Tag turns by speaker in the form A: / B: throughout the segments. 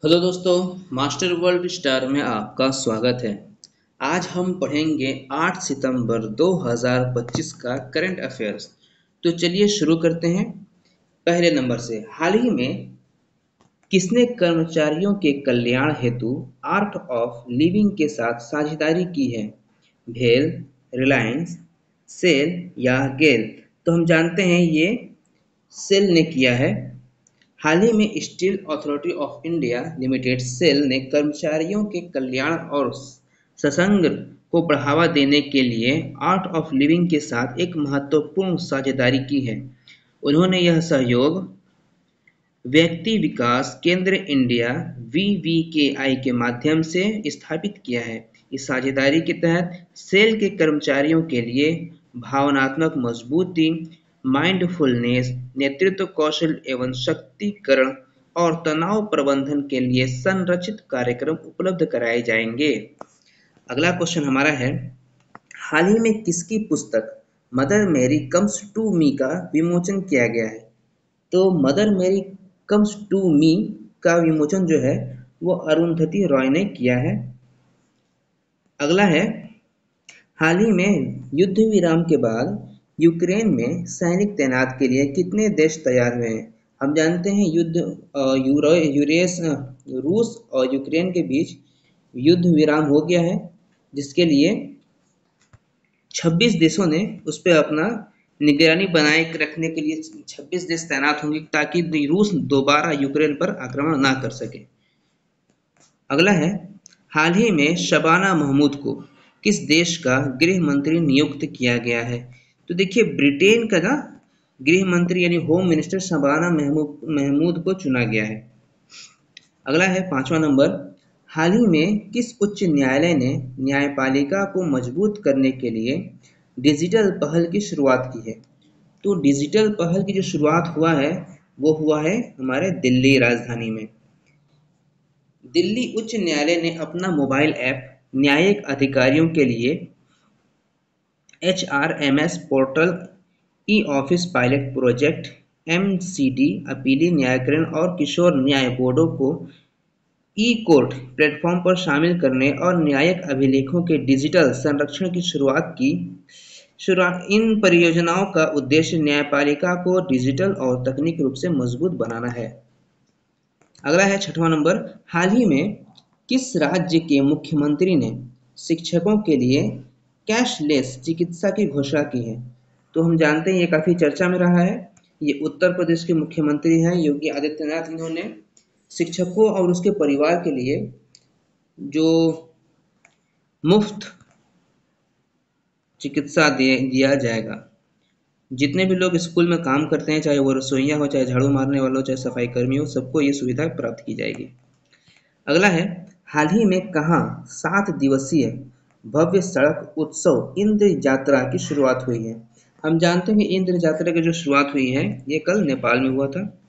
A: Hello दोस्तों, master world star में आपका स्वागत है। आज हम पढ़ेंगे 8 सितंबर 2025 का करंट अफेयर्स। तो चलिए शुरू करते हैं। पहले नंबर से, हाल ही में किसने कर्मचारियों के कल्याण हेतु आर्ट ऑफ लिविंग के साथ साझेदारी की है? भेल, रिलायंस, सेल या गेल? तो हम जानते हैं ये सेल ने किया है। हाल ही में Steel Authority of India Limited SAIL ने कर्मचारियों के कल्याण और सत्संग को बढ़ावा देने के लिए आर्ट ऑफ लिविंग के साथ एक महत्वपूर्ण साझेदारी की है। उन्होंने यह सहयोग व्यक्ति विकास केंद्र इंडिया (वीवीकेआई) के माध्यम से स्थापित किया है। इस साझेदारी के तहत सेल के कर्मचारियों के लिए भावनात्मक मजबूती, माइंडफुलनेस, नेतृत्व कौशल एवं शक्तिकरण और तनाव प्रबंधन के लिए संरचित कार्यक्रम उपलब्ध कराए जाएंगे। अगला क्वेश्चन हमारा है, हाल ही में किसकी पुस्तक Mother Mary Comes to Me का विमोचन किया गया है? तो Mother Mary Comes to Me का विमोचन जो है वो अरुंधति रॉय ने किया है। अगला है, हाल ही में युद्ध विराम के बाद यूक्रेन में सैनिक तैनात के लिए कितने देश तैयार हुए हैं? हम जानते हैं रूस और यूक्रेन के बीच युद्ध विराम हो गया है, जिसके लिए 26 देशों ने उस पर अपना निगरानी बनाए रखने के लिए 26 देश तैनात होंगे ताकि रूस दोबारा यूक्रेन पर आक्रमण ना कर सके। अगला है, हाल ही में शबाना महमूद को किस देश का गृह मंत्री नियुक्त किया गया है? तो देखिए, ब्रिटेन का गृह मंत्री यानी होम मिनिस्टर शबाना महमूद को चुना गया है। अगला है 5वां नंबर, हाल ही में किस उच्च न्यायालय ने न्यायपालिका को मजबूत करने के लिए डिजिटल पहल की शुरुआत की है? तो डिजिटल पहल की जो शुरुआत हुआ है वो हुआ है हमारे दिल्ली राजधानी में। दिल्ली उच्च न्यायालय ने अपना मोबाइल ऐप न्यायिक अधिकारियों के लिए HRMS portal, e office pilot project, MCD अपीली न्यायीकरण और किशोर न्याय बोर्डों को ई कोर्ट प्लेटफॉर्म पर शामिल करने और न्यायिक अभिलेखों के डिजिटल संरक्षण की शुरुआत की। इन परियोजनाओं का उद्देश्य न्यायपालिका को डिजिटल और तकनीकी रूप से मजबूत बनाना है। अगला है 6वां नंबर, हाल ही में किस राज्य के मुख्यमंत्री ने शिक्षकों के लिए कैशलेस चिकित्सा की घोषणा की है? तो हम जानते हैं ये काफ़ी चर्चा में रहा है। ये उत्तर प्रदेश के मुख्यमंत्री हैं योगी आदित्यनाथ। इन्होंने शिक्षकों और उसके परिवार के लिए जो मुफ्त चिकित्सा दिया जाएगा। जितने भी लोग स्कूल में काम करते हैं, चाहे वो रसोइया हो, चाहे झाड़ू मारने वाला हो, चाहे सफाई कर्मी हो, सबको ये सुविधा प्राप्त की जाएगी। अगला है, हाल ही में कहाँ 7 दिवसीय भव्य सड़क उत्सव इंद्र यात्रा की शुरुआत हुई है? हम जानते हैं कि इंद्र यात्रा की जो शुरुआत हुई है ये कल नेपाल में हुआ था।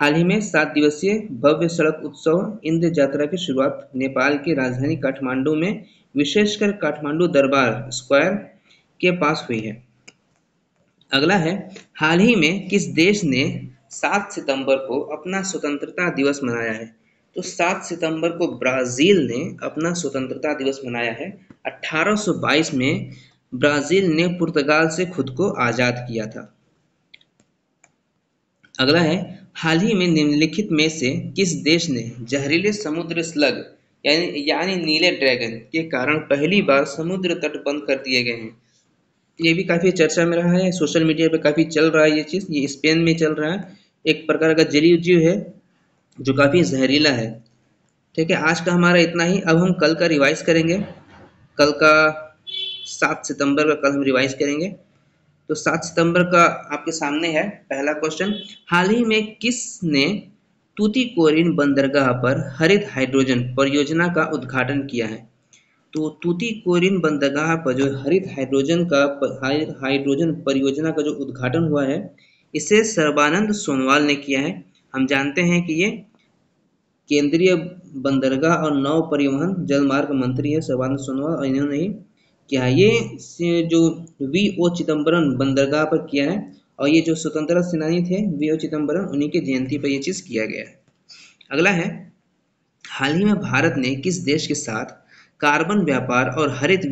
A: हाल ही में 7 दिवसीय भव्य सड़क उत्सव इंद्र यात्रा की शुरुआत नेपाल की राजधानी काठमांडू में, विशेषकर काठमांडू दरबार स्क्वायर के पास हुई है। अगला है, हाल ही में किस देश ने 7 सितंबर को अपना स्वतंत्रता दिवस मनाया है? तो 7 सितंबर को ब्राज़ील ने अपना स्वतंत्रता दिवस मनाया है। 1822 में ब्राज़ील ने पुर्तगाल से खुद को आज़ाद किया था। अगला है, हाल ही में निम्नलिखित में से किस देश ने जहरीले समुद्र स्लग यानी नीले ड्रैगन के कारण पहली बार समुद्र तट बंद कर दिए गए हैं? ये भी काफ़ी चर्चा में रहा है, सोशल मीडिया पे काफ़ी चल रहा है ये चीज़। ये स्पेन में चल रहा है, एक प्रकार का जलीय जीव है जो काफ़ी जहरीला है। ठीक है, आज का हमारा इतना ही। अब हम कल का रिवाइज करेंगे। कल का 7 सितंबर का कल हम रिवाइज करेंगे। तो 7 सितंबर का आपके सामने है पहला क्वेश्चन, हाल ही में किसने तूतीकोरिन बंदरगाह पर हरित हाइड्रोजन परियोजना का उद्घाटन किया है? तो तूतीकोरिन बंदरगाह पर जो हरित हाइड्रोजन परियोजना का जो उद्घाटन हुआ है, इसे सर्बानंद सोनोवाल ने किया है। हम जानते हैं कि ये केंद्रीय बंदरगाह और नौ परिवहन जलमार्ग मंत्री है सर्बानंद सोनोवाल, और इन्होंने ही किया है। ये जो V.O. चिदम्बरम बंदरगाह पर किया है, और ये जो स्वतंत्रता सेनानी थे V.O. चिदम्बरम, उन्हीं के जयंती पर ये चीज़ किया गया है। अगला है, हाल ही में भारत ने किस देश के साथ कार्बन व्यापार और हरित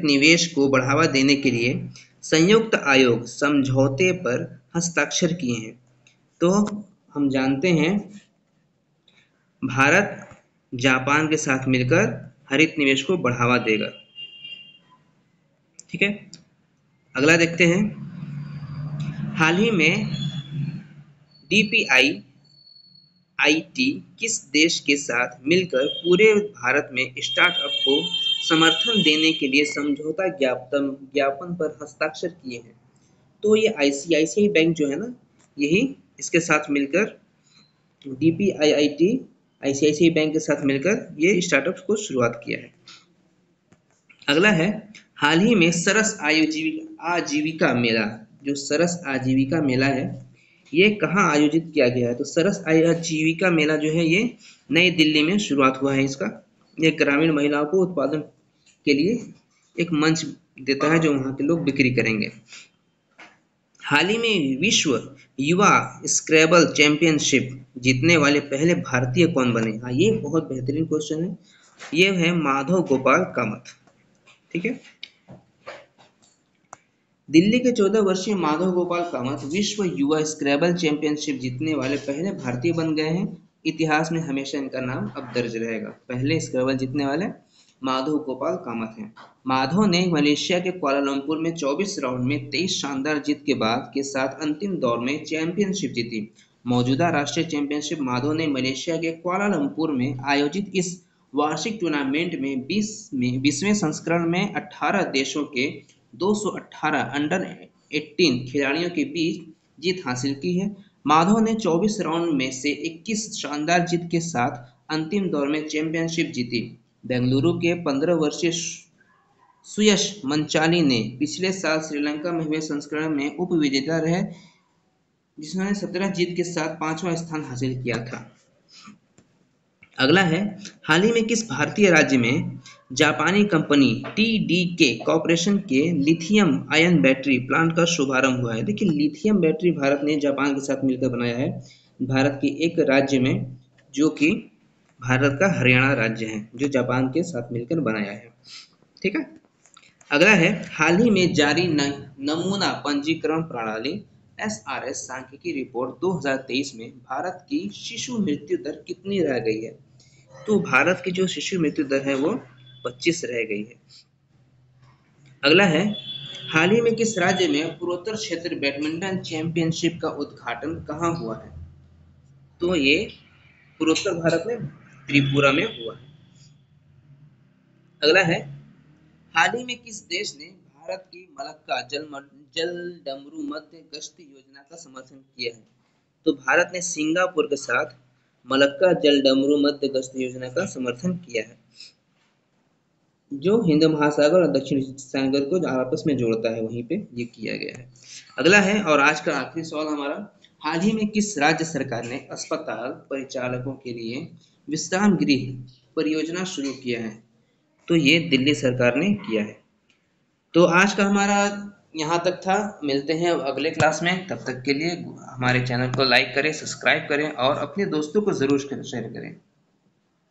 A: निवेश को बढ़ावा देने के लिए संयुक्त आयोग समझौते पर हस्ताक्षर किए हैं? तो हम जानते हैं भारत जापान के साथ मिलकर हरित निवेश को बढ़ावा देगा। ठीक है, अगला देखते हैं। हाल ही में DPI IT किस देश के साथ मिलकर पूरे भारत में स्टार्टअप को समर्थन देने के लिए समझौता ज्ञापन पर हस्ताक्षर किए हैं? तो ये ICICI बैंक जो है ना, यही इसके साथ मिलकर DPI IT ICICI बैंक के साथ मिलकर ये स्टार्टअप को शुरुआत किया है। अगला है, हाल ही में सरस आजीविका मेला, जो सरस आजीविका मेला है ये कहाँ आयोजित किया गया है? तो सरस आजीविका मेला जो है ये नई दिल्ली में शुरुआत हुआ है इसका। ये ग्रामीण महिलाओं को उत्पादन के लिए एक मंच देता है जो वहाँ के लोग बिक्री करेंगे। हाल ही में विश्व युवा स्क्रैबल चैंपियनशिप जीतने वाले पहले भारतीय कौन बने? हाँ, ये बहुत बेहतरीन क्वेश्चन है। ये है माधव गोपाल कामत। ठीक है, दिल्ली के 14 वर्षीय माधव गोपाल कामत विश्व युवा स्क्रैबल चैंपियनशिप जीतने वाले पहले भारतीय बन गए हैं। इतिहास में हमेशा इनका नाम अब दर्ज रहेगा। पहले स्क्रैबल जीतने वाले माधव गोपाल कामत हैं। माधव ने मलेशिया के कुआलालंपुर में 24 राउंड में 23 शानदार जीत के बाद के साथ अंतिम दौर में चैंपियनशिप जीती। मौजूदा राष्ट्रीय चैंपियनशिप माधव ने मलेशिया के कुआलालंपुर में आयोजित इस वार्षिक टूर्नामेंट में 20वें संस्करण में 18 देशों के 218 अंडर 18 खिलाड़ियों के बीच जीत हासिल की है। माधव ने 24 राउंड में से 21 शानदार जीत के साथ अंतिम दौर में चैंपियनशिप जीती। बेंगलुरु के 15 वर्षीय सुयश मंचाली ने पिछले साल श्रीलंका में हुए संस्करण में उप विजेता रहे, जिन्होंने 17 जीत के साथ 5वां स्थान हासिल किया था। अगला है, हाल ही में किस भारतीय राज्य में जापानी कंपनी TDK कॉर्पोरेशन के लिथियम आयन बैटरी प्लांट का शुभारंभ हुआ है? देखिए, लिथियम बैटरी भारत ने जापान के साथ मिलकर बनाया है, भारत के एक राज्य में, जो कि भारत का हरियाणा राज्य है, जो जापान के साथ मिलकर बनाया है। ठीक है, अगला है, हाल ही में जारी नमूना पंजीकरण प्रणाली SRS सांख्यिकी रिपोर्ट 2023 में भारत की शिशु मृत्यु दर कितनी रह गई है? तो भारत की जो शिशु मृत्यु दर है वो 25 रह गई है। अगला है, हाल ही में किस राज्य में पूर्वोत्तर क्षेत्र बैडमिंटन चैंपियनशिप का उद्घाटन कहाँ हुआ है? तो ये पूर्वोत्तर भारत में त्रिपुरा में हुआ है। अगला है, हाल ही में किस देश ने भारत की मलक्का जलडमरू मध्य गश्ती योजना का समर्थन किया है? तो भारत ने सिंगापुर के साथ मलक्का जलडमरू मध्य गश्ती योजना का समर्थन किया है, जो हिंद महासागर और दक्षिण सागर को आपस में जोड़ता है, वहीं पे ये किया गया है। अगला है, और आज का आखिरी सवाल हमारा, हाल ही में किस राज्य सरकार ने अस्पताल परिचालकों के लिए विश्राम गृह परियोजना शुरू किया है? तो ये दिल्ली सरकार ने किया है। तो आज का हमारा यहाँ तक था। मिलते हैं अगले क्लास में। तब तक के लिए हमारे चैनल को लाइक करें, सब्सक्राइब करें और अपने दोस्तों को ज़रूर शेयर करें।